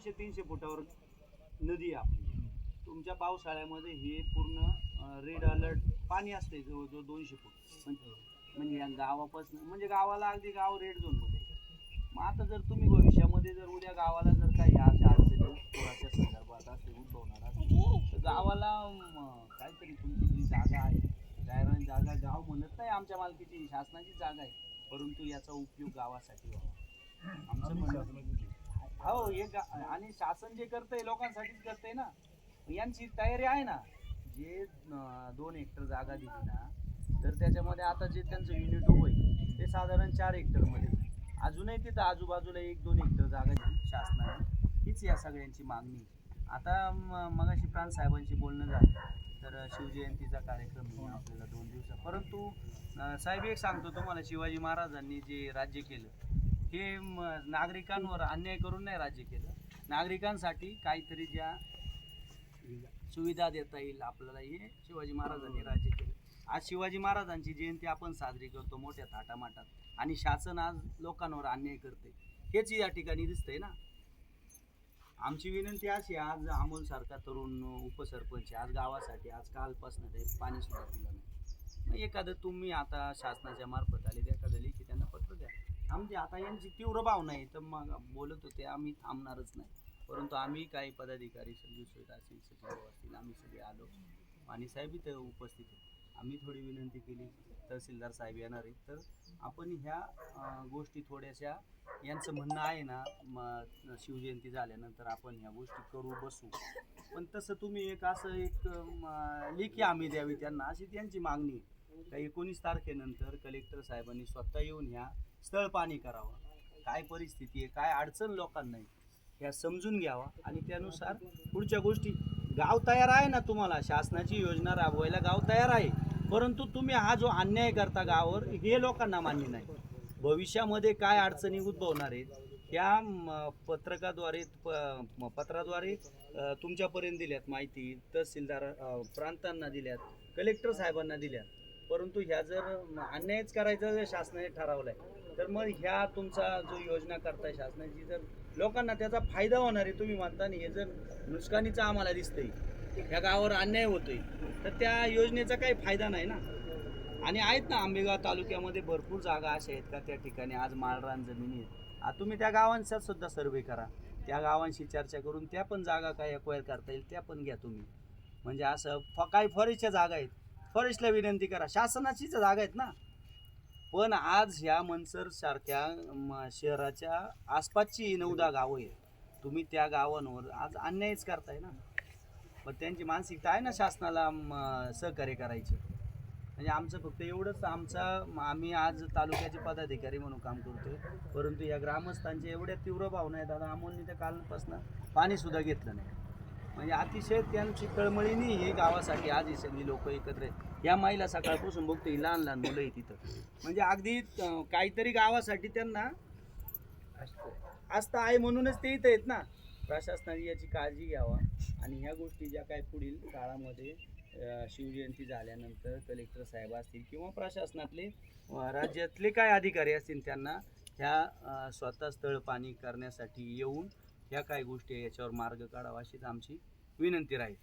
200-300 फुटावर नदी आहे आपली. तुमच्या पावसाळ्यामध्ये हे पूर्ण रेड अलर्ट पाणी असते जवळजवळ 200 फूट म्हणजे या गावापासून म्हणजे गावाला अगदी गाव रेड झोनमध्ये. मग आता जर तुम्ही भविष्यामध्ये जर उद्या गावाला जर काही अशा अडचणी पुराच्या संदर्भात असे उद्भवणार असेल तर गावाला काहीतरी तुमची जी जागा आहे गायरान जागा गाव म्हणत नाही आमच्या मालकीची शासनाची जागा आहे, परंतु याचा उपयोग गावासाठी व्हावा आमचं म्हणणं. हो हे आणि शासन जे करतंय लोकांसाठीच करतंय ना. यांची तयारी आहे ना. जे 2 हेक्टर जागा दिली ना तर त्याच्यामध्ये आता जे त्यांचं युनिट उभं आहे ते साधारण 4 हेक्टरमध्ये. अजूनही तिथं आजूबाजूला 1-2 हेक्टर जागा दिली शासनाने. हीच या सगळ्यांची मागणी. आता मगाशी प्रांत साहेबांशी बोलणं झालं तर शिवजयंतीचा कार्यक्रम आहे आपल्याला 2 दिवसात. परंतु साहेब एक सांगतो तुम्हाला, शिवाजी महाराजांनी जे राज्य केलं हे नागरिकांवर अन्याय करून नाही राज्य केलं. नागरिकांसाठी काहीतरी ज्या सुविधा देता येईल आपल्याला हे शिवाजी महाराजांनी राज्य केलं. आज शिवाजी महाराजांची जयंती आपण साजरी करतो मोठ्या थाटामाटात आणि शासन आज लोकांवर अन्याय करते हेच या ठिकाणी दिसतंय ना. आमची विनंती अशी, आज अमोल सारखा तरुण उपसरपंच आज गावासाठी आज कालपासून ते पाणी सुद्धा दिलं नाही. मग एखादं तुम्ही आता शासनाच्या मार्फत आले एखादं लेखी त्यांना पत्र द्या. आमची आता यांची तीव्र भावना आहे तर मग बोलत होते आम्ही थांबणारच नाही. परंतु आम्ही काही पदाधिकारी संजू असतील सचिव असतील आम्ही सगळे आलो आणि साहेब इथं उपस्थित होते. आम्ही थोडी विनंती केली, तहसीलदार साहेब येणार आहेत तर आपण ह्या गोष्टी थोड्याशा यांचं म्हणणं आहे ना शिवजयंती झाल्यानंतर आपण ह्या गोष्टी करू बसू. पण तसं तुम्ही एक असं एक लेखी आम्ही द्यावी त्यांना अशी त्यांची मागणी आहे. का 19 तारखेनंतर कलेक्टर साहेबांनी स्वतः येऊन ह्या स्थळ पाणी करावं, काय परिस्थिती आहे काय अडचण लोकांना आहे ह्या समजून घ्यावा आणि त्यानुसार पुढच्या गोष्टी. गाव तयार आहे ना, तुम्हाला शासनाची योजना राबवायला गाव तयार आहे, परंतु तुम्ही हा जो अन्याय करता गावावर हे लोकांना मान्य नाही. भविष्यामध्ये काय अडचणी उद्भवणार आहेत त्या पत्राद्वारे तुमच्यापर्यंत दिल्यात माहिती, तहसीलदार प्रांतांना दिल्यात, कलेक्टर साहेबांना दिल्यात. परंतु ह्या जर अन्यायच करायचा जर शासनाने ठरवलाय तर मग ह्या तुमचा जो योजना करताय शासनाची जर लोकांना त्याचा फायदा होणार आहे तुम्ही म्हणता हे जर नुकसानीचं आम्हाला दिसतंय ह्या गावावर अन्याय होतोय तर त्या योजनेचा काही फायदा नाही ना. आणि आहेत ना आंबेगाव तालुक्यामध्ये भरपूर जागा अशा आहेत का त्या ठिकाणी आज माळरान जमिनी आहेत. तुम्ही त्या गावांचा सुद्धा सर्वे करा, त्या गावांशी चर्चा करून त्या पण जागा काय एक्वायर करता येईल त्या पण घ्या तुम्ही. म्हणजे असं काही फॉरेस्टच्या जागा आहेत फॉरेस्टला विनंती करा, शासनाचीच जागा आहेत ना. पण आज ह्या मनसर सारख्या शहराच्या आसपासची 9-10 गावं आहेत, तुम्ही त्या गावांवर आज अन्यायच करताय ना. पण त्यांची मानसिकता आहे ना शासनाला सहकार्य करायची. म्हणजे आमचं फक्त एवढंच आम्ही आज तालुक्याचे पदाधिकारी म्हणून काम करतोय, परंतु या ग्रामस्थांच्या एवढ्या तीव्र भावना आहेत. दादा अमोलनी तर कालपासून पाणीसुद्धा घेतलं नाही. म्हणजे अतिशय त्यांची तळमळीने हे गावासाठी आज ही सगळी लोक एकत्र आहेत. या महिला सकाळपासून बघतो ही लहान लहान मुलं आहे तिथं, म्हणजे अगदी काहीतरी गावासाठी त्यांना आस्था आहे म्हणूनच ते इथं आहेत ना. प्रशासनाने याची काळजी घ्यावा आणि ह्या गोष्टी ज्या काय पुढील काळामध्ये शिवजयंती झाल्यानंतर कलेक्टर साहेब असतील किंवा प्रशासनातले राज्यातले काय अधिकारी असतील त्यांना ह्या स्वतः स्थळ पाणी करण्यासाठी येऊन ह्या काय गोष्टी याच्यावर मार्ग काढावा अशीच आमची विनंती राहील.